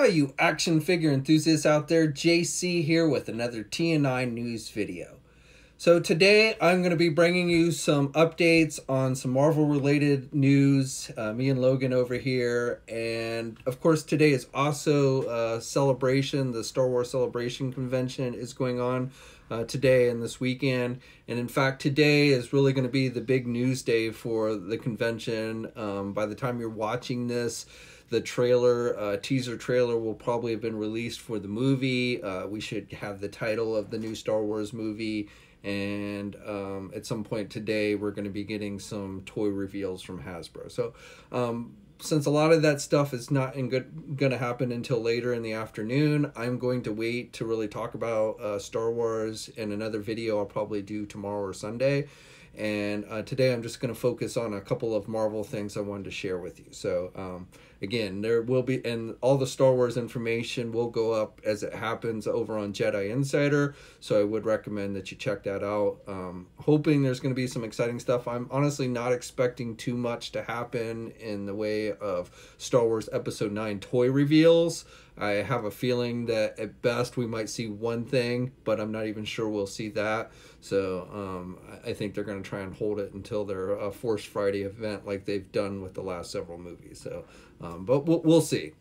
Hi, you action figure enthusiasts out there. JC here with another TNINews video. So today I'm going to be bringing you some updates on some Marvel related news. Me and Logan over here. And of course today is also a celebration. The Star Wars Celebration Convention is going on today and this weekend. And in fact today is really going to be the big news day for the convention. By the time you're watching this, the trailer, teaser trailer will probably have been released for the movie. We should have the title of the new Star Wars movie. And at some point today, we're going to be getting some toy reveals from Hasbro. So since a lot of that stuff is not going to happen until later in the afternoon, I'm going to wait to really talk about Star Wars in another video I'll probably do tomorrow or Sunday. And today I'm just going to focus on a couple of Marvel things I wanted to share with you. So again, there will be, and all the Star Wars information will go up as it happens over on Jedi Insider. So I would recommend that you check that out. Hoping there's going to be some exciting stuff. I'm honestly not expecting too much to happen in the way of Star Wars Episode 9 toy reveals. I have a feeling that at best we might see one thing, but I'm not even sure we'll see that. So I think they're going to try and hold it until their Force Friday event like they've done with the last several movies. So, but we'll see.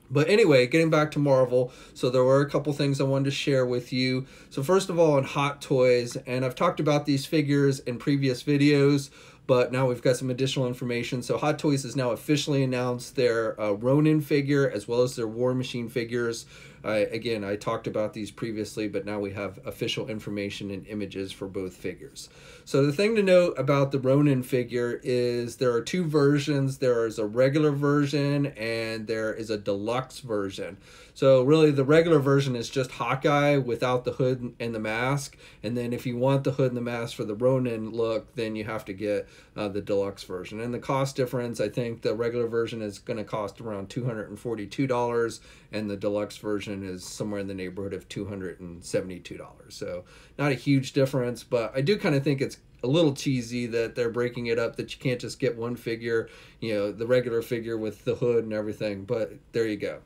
But anyway, getting back to Marvel, so there were a couple things I wanted to share with you. So first of all, on Hot Toys, and I've talked about these figures in previous videos, but now we've got some additional information. So Hot Toys has now officially announced their Ronin figure as well as their War Machine figures. Again, I talked about these previously, but now we have official information and images for both figures. So the thing to note about the Ronin figure is there are two versions. There is a regular version and there is a deluxe version. So really the regular version is just Hawkeye without the hood and the mask. And then if you want the hood and the mask for the Ronin look, then you have to get the deluxe version. And the cost difference, I think the regular version is going to cost around $242 and the deluxe version is somewhere in the neighborhood of $272. So not a huge difference, but I do kind of think it's a little cheesy that they're breaking it up, that you can't just get one figure, you know, the regular figure with the hood and everything, but there you go.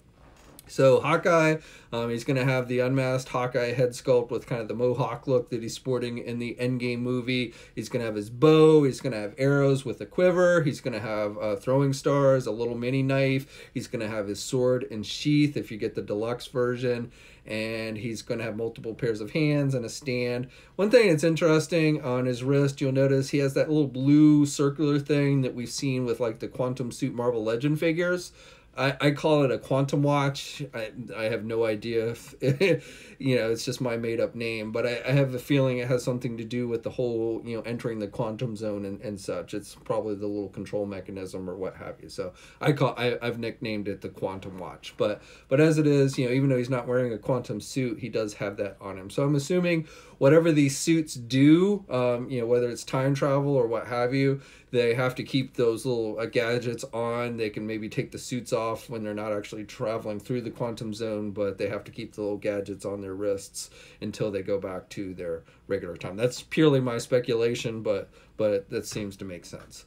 So Hawkeye, he's going to have the unmasked Hawkeye head sculpt with kind of the mohawk look that he's sporting in the Endgame movie. He's going to have his bow. He's going to have arrows with a quiver. He's going to have throwing stars, a little mini knife. He's going to have his sword and sheath if you get the deluxe version. And he's going to have multiple pairs of hands and a stand. One thing that's interesting on his wrist, you'll notice he has that little blue circular thing that we've seen with like the Quantum Suit Marvel Legend figures. I call it a quantum watch. I have no idea if, you know, it's just my made up name, but I have a feeling it has something to do with the whole, you know, entering the quantum zone and such. It's probably the little control mechanism or what have you. So I've nicknamed it the quantum watch, but as it is, you know, even though he's not wearing a quantum suit, he does have that on him. So I'm assuming whatever these suits do, you know, whether it's time travel or what have you, they have to keep those little gadgets on. They can maybe take the suits off when they're not actually traveling through the quantum zone, but they have to keep the little gadgets on their wrists until they go back to their regular time. That's purely my speculation, but that seems to make sense.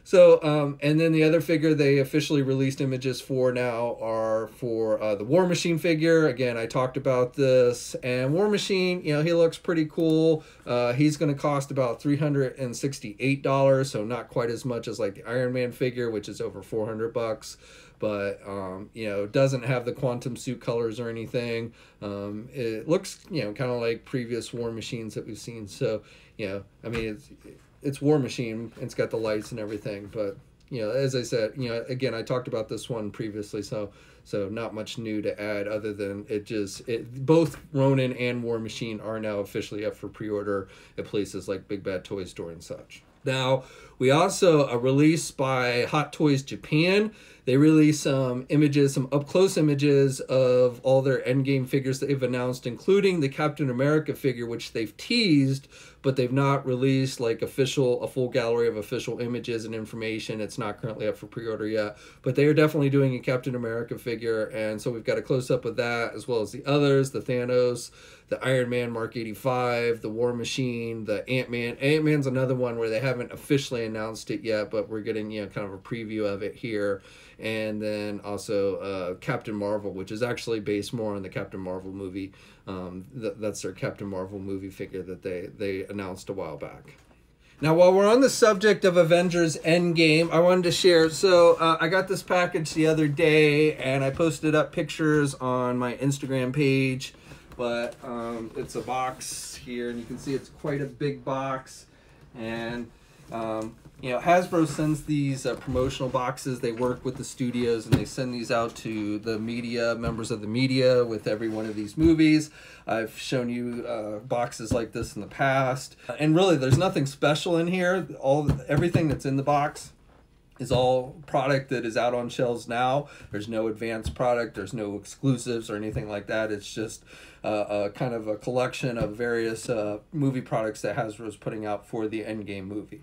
So, and then the other figure they officially released images for now are for the War Machine figure. Again, I talked about this. And War Machine, you know, he looks pretty cool. He's going to cost about $368, so not quite as much as like the Iron Man figure, which is over $400. But, you know, doesn't have the quantum suit colors or anything. It looks, you know, kind of like previous War Machines that we've seen. So, you know, I mean, it's War Machine. It's got the lights and everything, but you know, as I said, you know, again, I talked about this one previously, so not much new to add other than both Ronin and War Machine are now officially up for pre-order at places like Big Bad Toy Store and such. Now, we also released by Hot Toys Japan. They released some images, some up-close images of all their Endgame figures that they've announced, including the Captain America figure, which they've teased, but they've not released like a full gallery of official images and information. It's not currently up for pre-order yet, but they are definitely doing a Captain America figure. figure, and so we've got a close-up of that, as well as the others, the Thanos, the Iron Man Mark 85, the War Machine, the Ant-Man. Ant-Man's another one where they haven't officially announced it yet, but we're getting, you know, kind of a preview of it here. And then also Captain Marvel, which is actually based more on the Captain Marvel movie. That's their Captain Marvel movie figure that they announced a while back. Now, while we're on the subject of Avengers Endgame, I wanted to share, so I got this package the other day, and I posted up pictures on my Instagram page, but it's a box here, and you can see it's quite a big box, and you know, Hasbro sends these promotional boxes. They work with the studios, and they send these out to the media, members of the media, with every one of these movies. I've shown you boxes like this in the past, and really, there's nothing special in here. Everything that's in the box is all product that is out on shelves now. There's no advanced product. There's no exclusives or anything like that. It's just a kind of a collection of various movie products that Hasbro is putting out for the Endgame movie.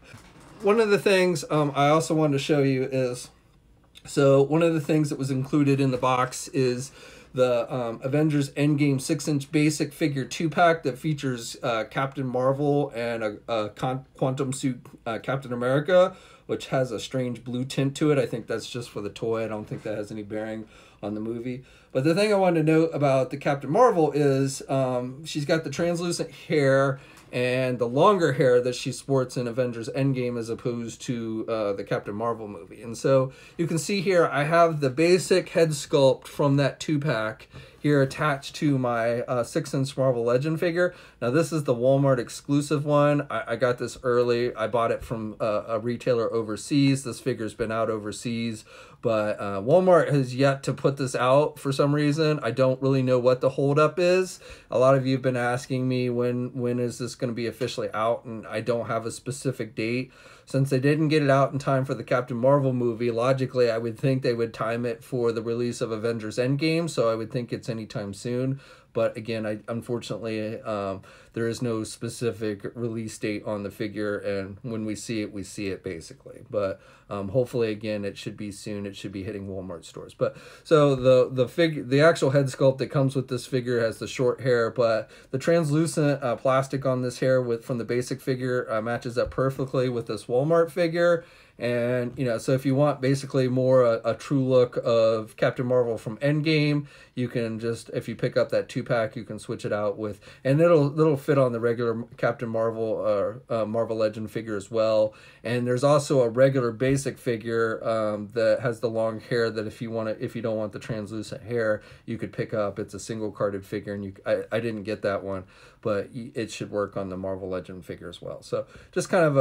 One of the things I also wanted to show you is, so one of the things that was included in the box is the Avengers Endgame 6-inch basic figure 2-pack that features Captain Marvel and a quantum suit Captain America, which has a strange blue tint to it. I think that's just for the toy. I don't think that has any bearing on the movie. But the thing I wanted to note about the Captain Marvel is she's got the translucent hair and the longer hair that she sports in Avengers Endgame as opposed to the Captain Marvel movie. And so you can see here I have the basic head sculpt from that 2-pack here attached to my 6-inch Marvel Legend figure. Now this is the Walmart exclusive one. I got this early. I bought it from a retailer overseas. This figure's been out overseas, but Walmart has yet to put this out for some reason. I don't really know what the holdup is. A lot of you have been asking me when is this going to be officially out, and I don't have a specific date. Since they didn't get it out in time for the Captain Marvel movie, logically I would think they would time it for the release of Avengers Endgame, so I would think it's anytime soon. But again, unfortunately, there is no specific release date on the figure, and when we see it basically. But hopefully, again, it should be soon. It should be hitting Walmart stores. But so the actual head sculpt that comes with this figure has the short hair, but the translucent plastic on this hair from the basic figure matches up perfectly with this Walmart figure. And, you know, so if you want basically more a true look of Captain Marvel from Endgame, you can just, if you pick up that 2-pack, you can switch it out with, and it'll fit on the regular Captain Marvel Marvel Legend figure as well. And there's also a regular basic figure that has the long hair that if you don't want the translucent hair, you could pick up. It's a single carded figure, and I didn't get that one, but it should work on the Marvel Legend figure as well. So just kind of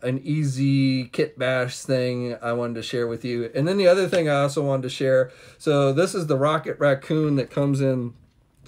an easy kit bash thing I wanted to share with you. And then the other thing I also wanted to share, so this is the Rocket Raccoon that comes in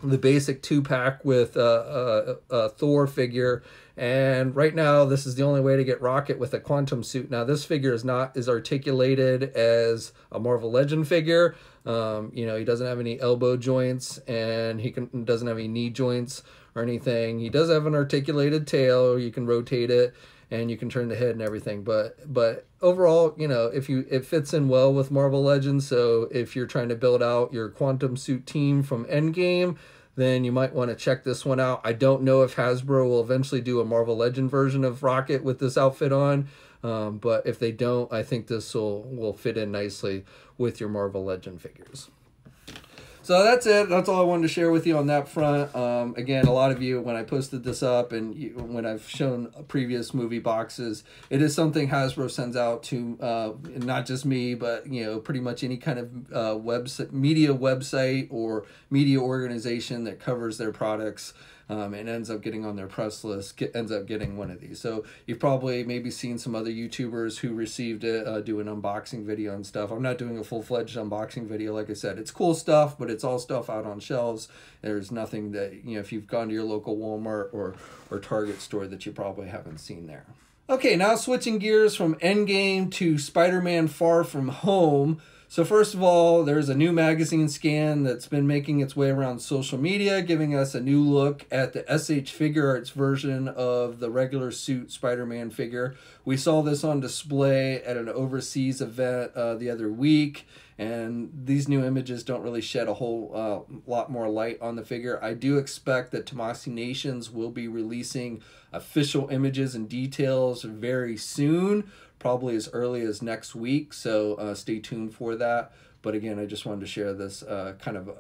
the basic 2-pack with a Thor figure, and right now this is the only way to get Rocket with a quantum suit. Now this figure is not as articulated as a Marvel Legend figure. You know, he doesn't have any elbow joints, and he doesn't have any knee joints or anything. He does have an articulated tail. You can rotate it, and you can turn the head and everything. But overall, you know, it fits in well with Marvel Legends. So if you're trying to build out your quantum suit team from Endgame, then you might want to check this one out. I don't know if Hasbro will eventually do a Marvel Legend version of Rocket with this outfit on, but if they don't, I think this will fit in nicely with your Marvel Legend figures. So that's it. That's all I wanted to share with you on that front. Again, a lot of you, when I posted this up and when I've shown previous movie boxes, it is something Hasbro sends out to not just me, but you know, pretty much any kind of media website or media organization that covers their products. And ends up getting on their press list, ends up getting one of these. So you've probably maybe seen some other YouTubers who received it do an unboxing video and stuff. I'm not doing a full-fledged unboxing video. Like I said, it's cool stuff, but it's all stuff out on shelves. There's nothing that, you know, if you've gone to your local Walmart or Target store, that you probably haven't seen there. Okay, now switching gears from Endgame to Spider-Man Far From Home. So first of all, there's a new magazine scan that's been making its way around social media, giving us a new look at the SH Figuarts version of the regular suit Spider-Man figure. We saw this on display at an overseas event the other week, and these new images don't really shed a whole lot more light on the figure. I do expect that Tomasi Nations will be releasing official images and details very soon, probably as early as next week, so stay tuned for that. But again, I just wanted to share this kind of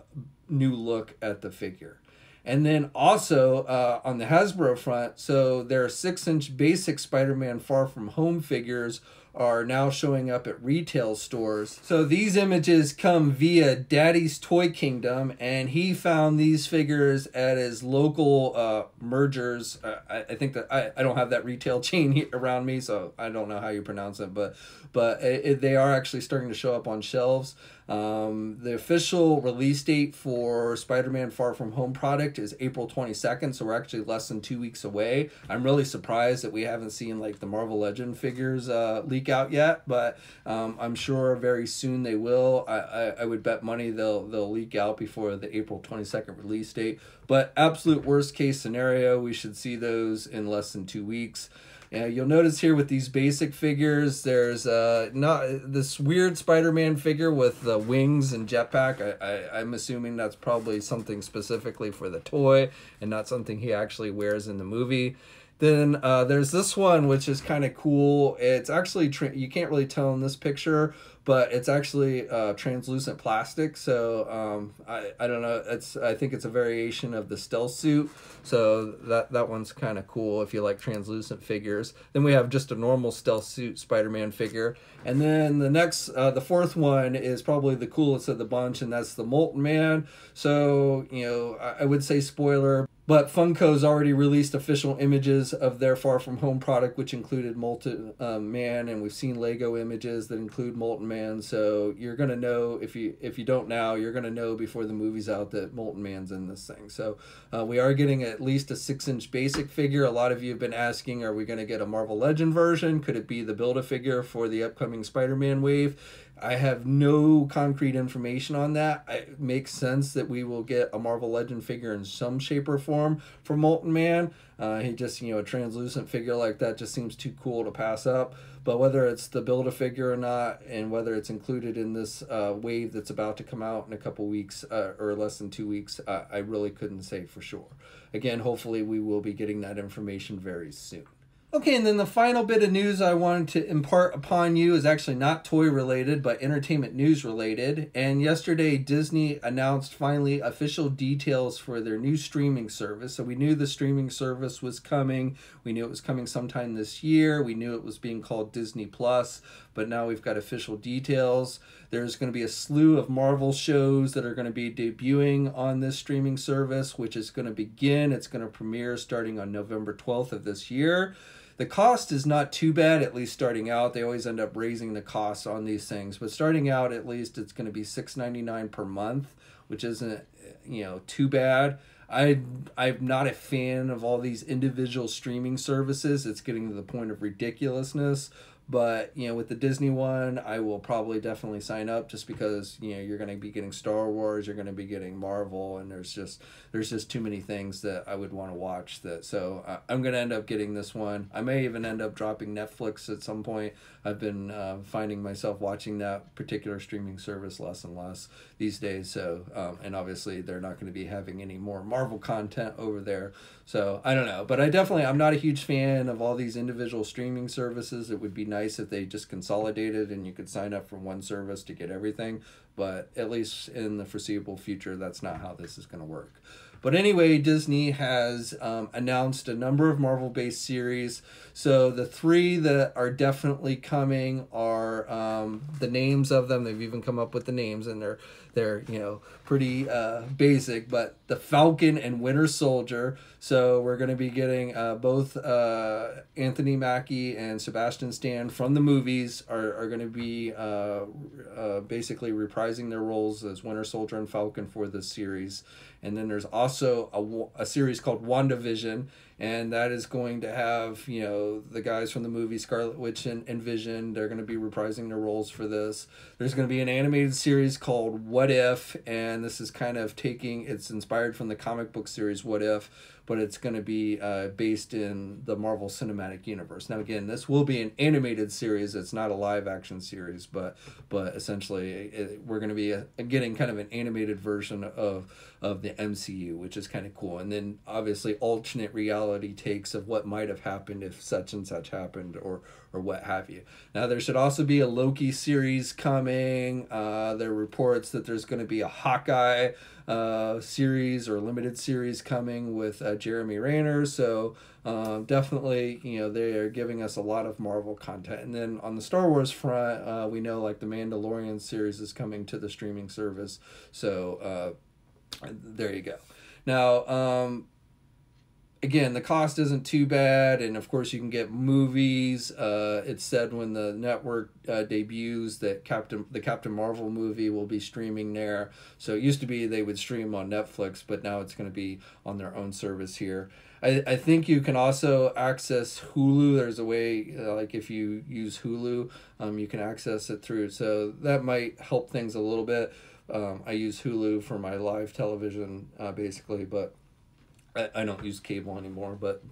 new look at the figure. And then also on the Hasbro front, so their 6-inch basic Spider-Man Far From Home figures are now showing up at retail stores. So these images come via Daddy's Toy Kingdom, and he found these figures at his local mergers. I think that I don't have that retail chain around me, so I don't know how you pronounce it, but they are actually starting to show up on shelves. The official release date for Spider-Man Far From Home product is April 22nd, so we're actually less than 2 weeks away. I'm really surprised that we haven't seen like the Marvel Legend figures leak out yet, but I'm sure very soon they will. I would bet money they'll leak out before the April 22nd release date. But absolute worst case scenario, we should see those in less than 2 weeks. You'll notice here with these basic figures, there's not this weird Spider-Man figure with the wings and jetpack. I'm assuming that's probably something specifically for the toy and not something he actually wears in the movie. Then there's this one, which is kind of cool. It's actually, you can't really tell in this picture, but it's actually translucent plastic. So I don't know. I think it's a variation of the stealth suit. So that one's kind of cool if you like translucent figures. Then we have just a normal stealth suit Spider-Man figure. And then the next, the fourth one is probably the coolest of the bunch, and that's the Molten Man. So, you know, I would say spoiler, but Funko's already released official images of their Far From Home product, which included Molten Man, and we've seen Lego images that include Molten Man. So you're gonna know, if you don't now, you're gonna know before the movie's out that Molten Man's in this thing. So we are getting at least a 6-inch basic figure. A lot of you have been asking, are we gonna get a Marvel Legend version? Could it be the Build-A-Figure for the upcoming Spider-Man wave? I have no concrete information on that. It makes sense that we will get a Marvel Legend figure in some shape or form for Molten Man. He just, you know, a translucent figure like that just seems too cool to pass up. But whether it's the Build-A-Figure or not, and whether it's included in this wave that's about to come out in a couple weeks or less than 2 weeks, I really couldn't say for sure. Again, hopefully we will be getting that information very soon. Okay, and then the final bit of news I wanted to impart upon you is actually not toy related, but entertainment news related. And yesterday, Disney announced finally official details for their new streaming service. So we knew the streaming service was coming. We knew it was coming sometime this year. We knew it was being called Disney Plus, but now we've got official details. There's going to be a slew of Marvel shows that are going to be debuting on this streaming service, which is going to begin. It's going to premiere starting on November 12th of this year. The cost is not too bad, at least starting out. They always end up raising the costs on these things, but starting out, at least, it's going to be $6.99 per month, which isn't, you know, too bad. I'm not a fan of all these individual streaming services. It's getting to the point of ridiculousness. But, you know, with the Disney one, I will probably definitely sign up, just because, you know, you're going to be getting Star Wars, you're going to be getting Marvel, and there's just too many things that I would want to watch. So I'm going to end up getting this one. I may even end up dropping Netflix at some point. I've been finding myself watching that particular streaming service less and less these days. So and obviously they're not going to be having any more Marvel content over there. So I don't know, but I'm not a huge fan of all these individual streaming services. It would be nice if they just consolidated and you could sign up for one service to get everything, but at least in the foreseeable future, that's not how this is going to work. But anyway, Disney has announced a number of Marvel-based series. So the three that are definitely coming are the names of them. They've even come up with the names, and they're you know, pretty basic. But the Falcon and Winter Soldier. So we're going to be getting both Anthony Mackie and Sebastian Stan from the movies are going to be basically reprising their roles as Winter Soldier and Falcon for this series. And then there's also a series called WandaVision, and that is going to have, you know, the guys from the movie Scarlet Witch and Vision. They're going to be reprising their roles for this. There's going to be an animated series called What If, and this is kind of it's inspired from the comic book series What If, but it's going to be based in the Marvel Cinematic Universe. Now, again, this will be an animated series. It's not a live action series, but essentially we're going to be getting kind of an animated version of the MCU, which is kind of cool. And then obviously alternate reality takes of what might have happened if such and such happened, or what have you. Now, there should also be a Loki series coming. There are reports that there's going to be a Hawkeye series or limited series coming with Jeremy Renner. So definitely, you know, they are giving us a lot of Marvel content. And then on the Star Wars front, we know like the Mandalorian series is coming to the streaming service. So there you go. Now, again, the cost isn't too bad, and of course you can get movies. It's said when the network debuts that the Captain Marvel movie will be streaming there. So it used to be they would stream on Netflix, but now it's going to be on their own service here. I think you can also access Hulu. There's a way, like if you use Hulu, you can access it through. So that might help things a little bit. I use Hulu for my live television, basically, but I don't use cable anymore. But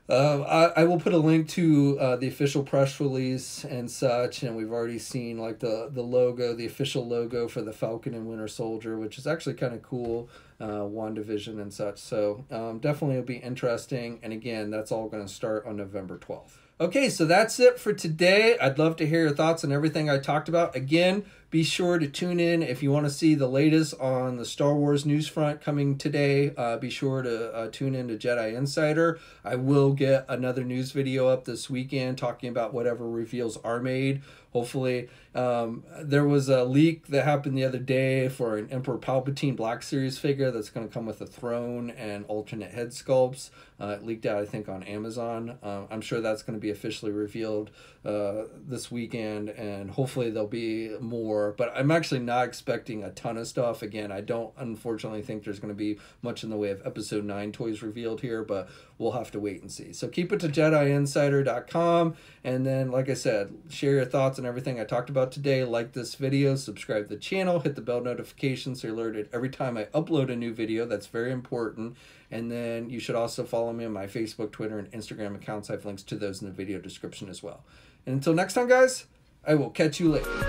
I will put a link to the official press release and such, and we've already seen like the logo, the official logo for the Falcon and Winter Soldier, which is actually kind of cool, WandaVision and such. So definitely it'll be interesting, and again, that's all going to start on November 12th. Okay, so that's it for today. I'd love to hear your thoughts on everything I talked about. Again, be sure to tune in if you want to see the latest on the Star Wars news front coming today. Be sure to tune in to Jedi Insider. I will get another news video up this weekend talking about whatever reveals are made. Hopefully, there was a leak that happened the other day for an Emperor Palpatine Black Series figure that's going to come with a throne and alternate head sculpts. It leaked out, I think, on Amazon. I'm sure that's going to be officially revealed this weekend, and hopefully there'll be more. But I'm actually not expecting a ton of stuff. Again, I don't unfortunately think there's going to be much in the way of Episode 9 toys revealed here, but we'll have to wait and see. So keep it to JediInsider.com, and then, like I said, share your thoughts on everything I talked about today. Like this video, subscribe to the channel, hit the bell notification so you're alerted every time I upload a new video. That's very important. And then you should also follow me on my Facebook, Twitter, and Instagram accounts. I have links to those in the video description as well. And until next time, guys, I will catch you later.